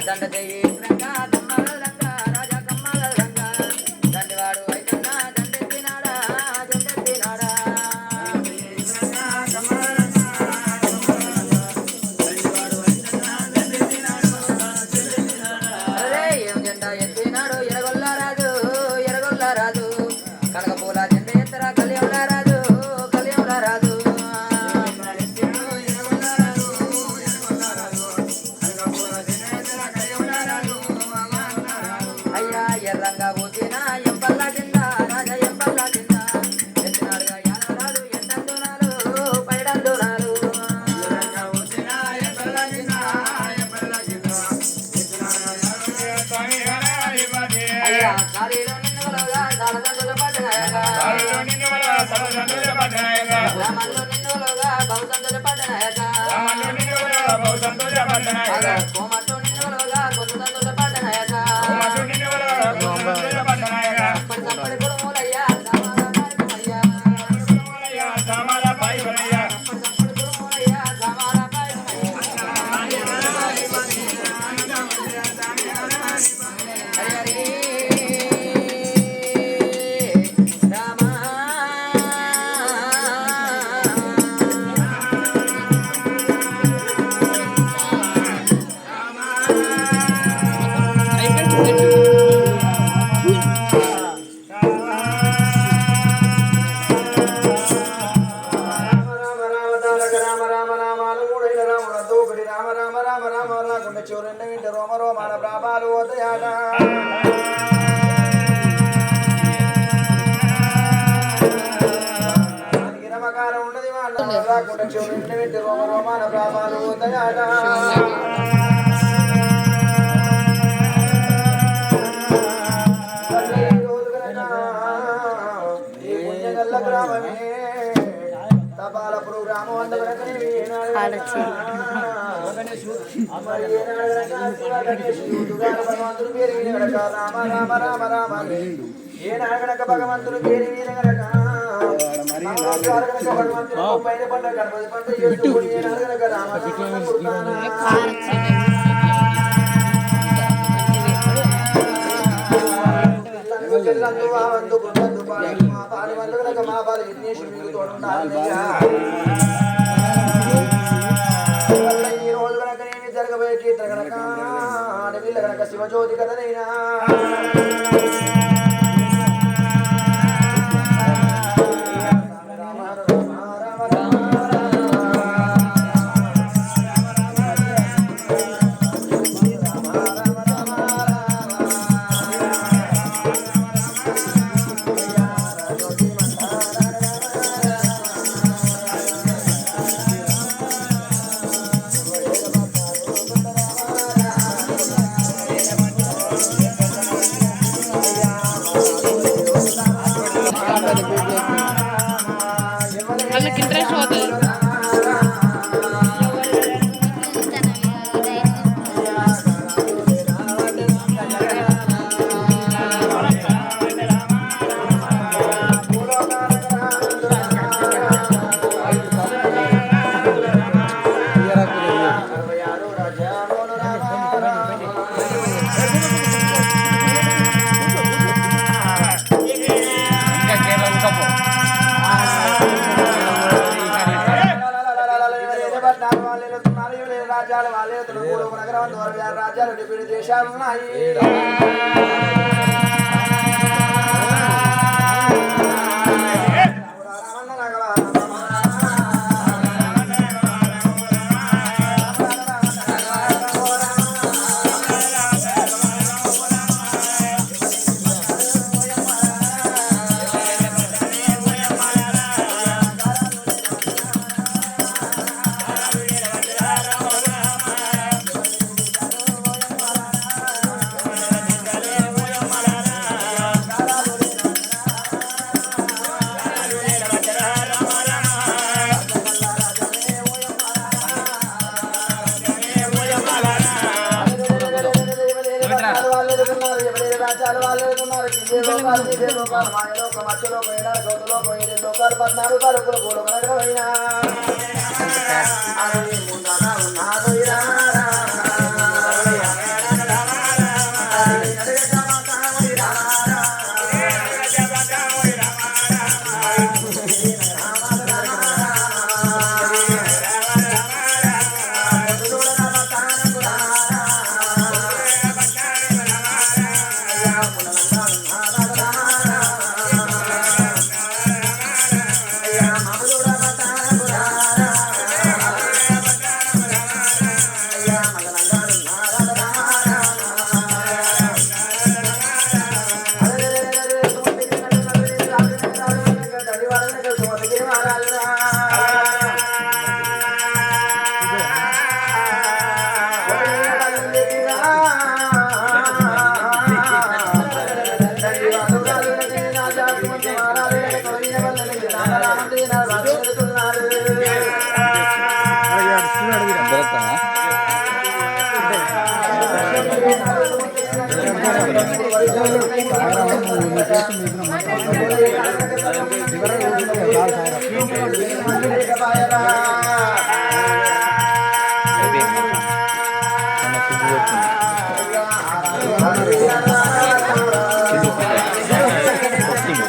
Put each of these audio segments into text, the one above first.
దండ చెయ్యి రంగా కమ్మల రంగా రాజా కమ్మల రంగా దండివాడు అయితన్నా దండెత్తినాడా దండెత్తినాడా అరే ఏం జెండా ఎత్తినాడు ఎరగొల్ల రాజు ఎరగొల్ల రాజు కనకపూల జెండ ఎత్తరా కలియంల రాజు కలియంల రాజు అయ్యా ఎర్రంగా పోతినా ఎంపల్లా కింద రాజా ఎంపల్లా కింద ఎత్తినాడుగా యానరాలు ఎండందునాలు పైడందునాలు అయ్యా కాళీలో నిన్నులుగా దానదండులు పడ్డాయగా గ్రామంలో నిన్నులుగా బహుసంతులు పడ్డాయగా కోమట్లో నిన్నులుగా కొద్దుదంతులు పడ్డాయగా పడి కుడుములయ్యా సామాల పాయమయ్యా కుడుములయ్యా సామాల చూరండి వింటే రోమ రోమాన ప్రాపాలు పోతాయాట నమకారం ఉన్నది వాళ్ళ రాకుండా చూడండి వింటే రోమ రోమాన ప్రాపాలు పోతాయాట ఈ పుణ్యగల్ల గ్రామమే తపాల ప్రోగ్రాము అందరూ రామ రామ రామ రామ ఏనాగనక భగవంతుడు పేరు వీరగనక భగవంతుడు పైన పంట గణపతి పంట చేసుకుని ఏనాగనక రామ మా పాలు వల్ల మా పాలు విఘ్నేశ్వరు మీకు తోడుండాలి ఈ రోజు కనుక నేను జరగబోయే కీర్తన కనుక అడవిల్ల కనుక శివజ్యోతి కథనైనా వాళ్ళకి ఇంట్రెస్ట్ అవుతుంది. రాజ్యాలు వాళ్ళే నగరం రాజ్యాలు డిప్యూటీ దేశాలు ఉన్నాయి. లోకాలు 14 కలుపులు పూలమైనా ఉన్నాడు మమ్మీ తీసుకుంటూ వచ్చింది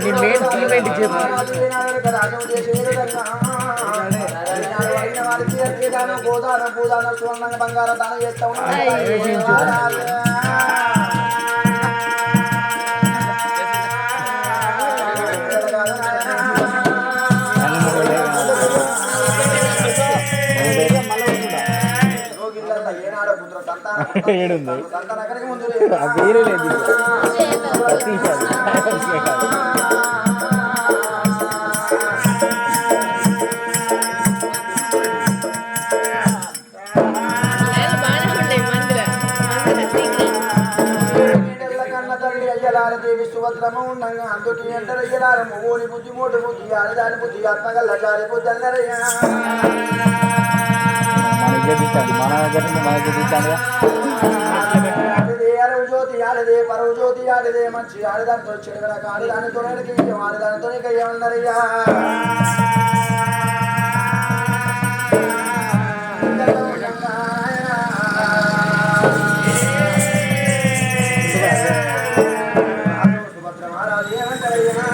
నీ మెయిన్ ఈవెంట్ చెప్పు గోదాన పూదాన సువర్ణంగా బంగారం దానం చేస్తా ఉన్నాడు. ఏడుంది వేరే లేదు దేవి సుభద్రమ ఉండగా అందుకు ఎంటరయ్యలారము ఓని బుద్ధి మోటు బుద్ధి ఆడదాని బుద్ధి ఆత్మగల్ల జారి బుద్ధి అందరయ్యా అరవు జ్యోతి ఆడదే పరవు జ్యోతి ఆడదే మంచి ఆడదానితో చెడుగనక ఆడదానితో ఆడదానితో కయ్యమన్నారయ్యా సుభద్ర మహారాజు ఏమంటారయ్యా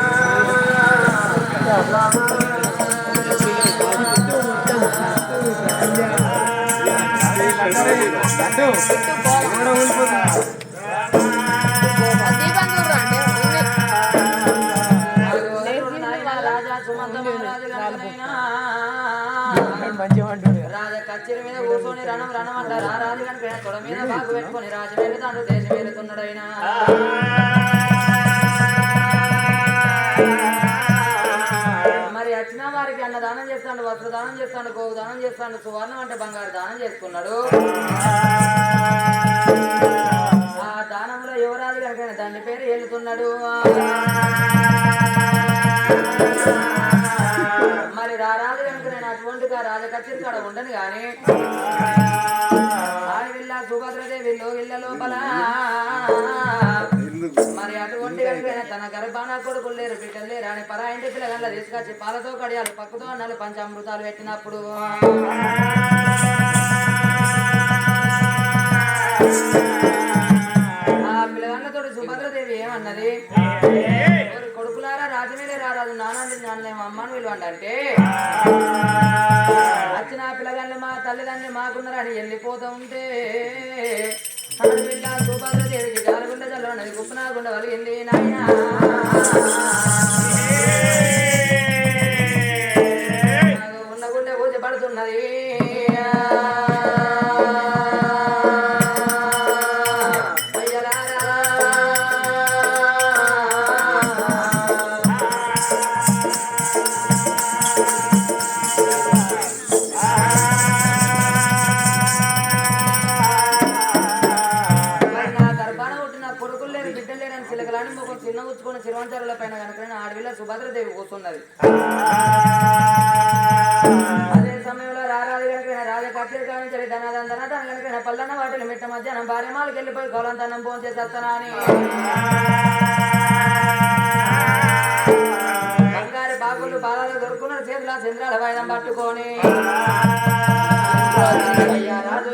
రాజా కచ్చేరి మీద కూర్చొని రణం రణం అంటారు ఆ రాజు కనుక తొడ మీద బాగు పెట్టుకొని రాజు వెళ్తాడు దేశం వెళ్తున్నాడు ఆయన మరి వచ్చిన వారికి అన్నదానం చేస్తాడు వస్త్రదానం చేస్తాడు గోవు దానం చేస్తాడు సువర్ణం అంటే బంగారు దానం చేసుకున్నాడు ఆ దానంలో యువరాజు కనుక దాని పేరు వెళ్తున్నాడు మరి రారాజు కనుక నేను అటువంటిగా రాజకచ్చేరి కాడ ఉండను గాని ఆడవిల్ల సుభద్రదేవి ఇళ్ళ లోపల మరి అటువంటి కనుక తన గర్భాన కొడుకులు లేరు బిడ్డలు లేరు అని పరాయింటి పిల్లగండ్ల తీసుకొచ్చి పాలతో కడియాలు పక్కతో అన్నాలు పంచామృతాలు పెట్టినప్పుడు ఆ పిల్లగండ్లతో సుభద్రదేవి ఏమన్నది కొడుకులారా రాజమేలే రారాజు నానాన్ని నాన్నేమో అమ్మని విలువంటే వచ్చిన పిల్లగాళ్ళు మా తల్లిదండ్రులు మాకున్నారని వెళ్ళిపోతూ ఉంటే సుభద్రదేవికి జాలగుండ జల్లన్నది గుప్పనాగుండ వలిగింది నాయన ఉన్నగుండె పూజ పడుతున్నది చిన్న ఉచ్చుకున్న చిరువంచారుల పైన కనుక ఆడవిల్ల సుభద్రదేవి కూర్చున్నది అదే సమయంలో రారాజు కనుక రాజకచ్చేరి కావించాలి ధనదందన తన కనుక పల్లన్న వాటిని మిట్ట మధ్యాహ్నం భార్యమాలకు వెళ్ళిపోయి గౌలంతనం ఫోన్ చేసేస్తానా అని బంగారు బాకులు బాలాలు దొరుకున్నారు చేతుల చంద్రాల వాయిదం పట్టుకొని రాజు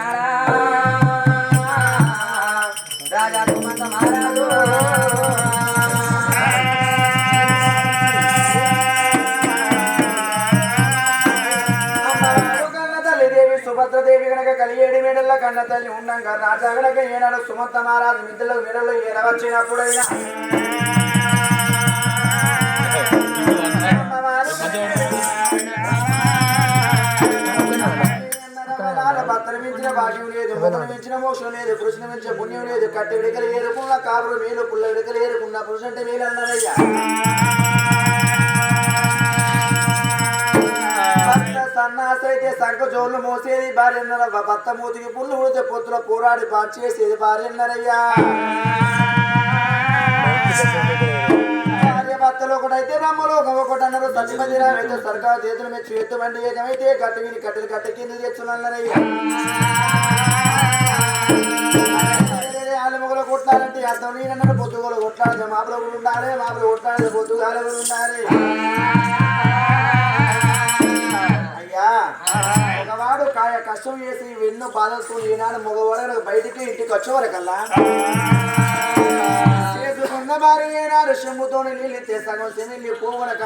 నాడా రాజా సుమంత మహారాజు సుభద్రదేవి గనక కలియేడి మేడల్లో కన్న తల్లి ఉండంగా రాజా గనక ఏనాడు సుమంత మహారాజు మిద్దెలకు మేడల్లో ఏరవచ్చినప్పుడైనా భర్తను మించిన భాగ్యం లేదు ముఖను మించిన మోక్షం లేదు పురుషుని మించిన పుణ్యం లేదు కట్టె విడకలు ఏరుకున్న కాపురు మేలు పుల్ల విడకలు ఏరుకున్న పురుషు అంటే మేలు అన్నారయ్యా సన్నాసైతే సంఖ జోళ్ళు మోసేది భార్యన్నర భర్త మూతికి పుల్లు ఉడితే పొత్తులో పోరాడి పాటు చేసేది భార్యన్నరయ్యా భార్య భర్తలు ఒకటైతే బ్రహ్మలోకం ఒకటి అన్నారు సత్యమందిరా అయితే సర్కారు చేతులు మీద చేతు బండి ఏకమైతే కట్టు విని కట్టెలు కట్ట కింద తెచ్చున్నారయ్యా ఆలమొగలు కొట్లాడంటే అర్థం నేనన్నారు పొద్దుగోలు కొట్లాడితే మాపులు ఉండాలి మాపులు కొట్లాడితే పొద్దుగాలు ఉండాలి మగవాడు కాయ కష్టం చేసి ఎన్నో బాధలతో ఈనాడు మగవాడు బయటికి ఇంటికి వచ్చేవరకల్లా చేసుకున్న భార్య ఏనాడు చెమ్ముతో నీళ్ళు ఎత్తే సగం చెమిల్లి పోవనక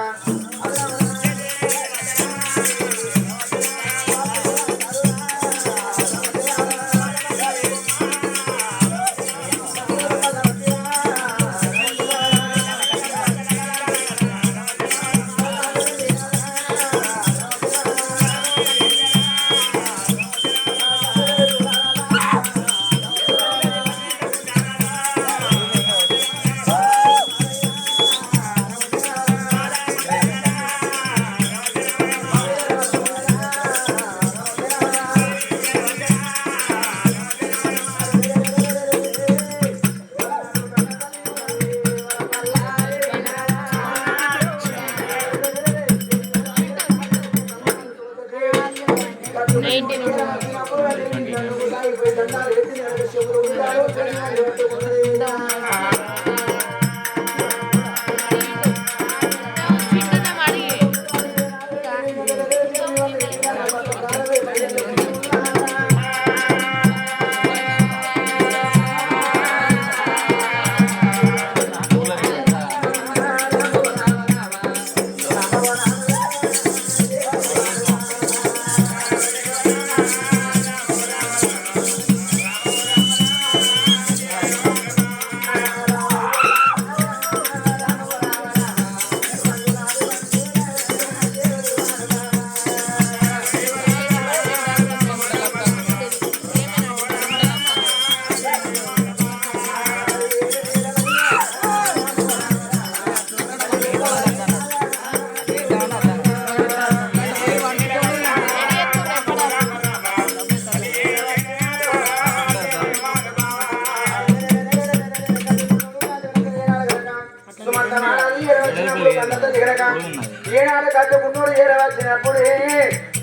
ఏనాడు కట్టుకున్నోడు ఏడవచ్చినప్పుడు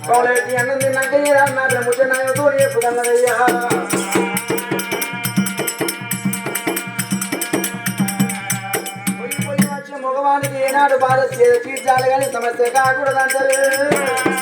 కౌలెట్టి అన్నం తిన్నాక ఏదన్నా ముచ్చనాయతో చెప్పుకన్నదయ్యా పొయ్యి వచ్చే మగవానికి ఏనాడు బాధ తీర్చాలి కానీ సమస్య కాకూడదంటారు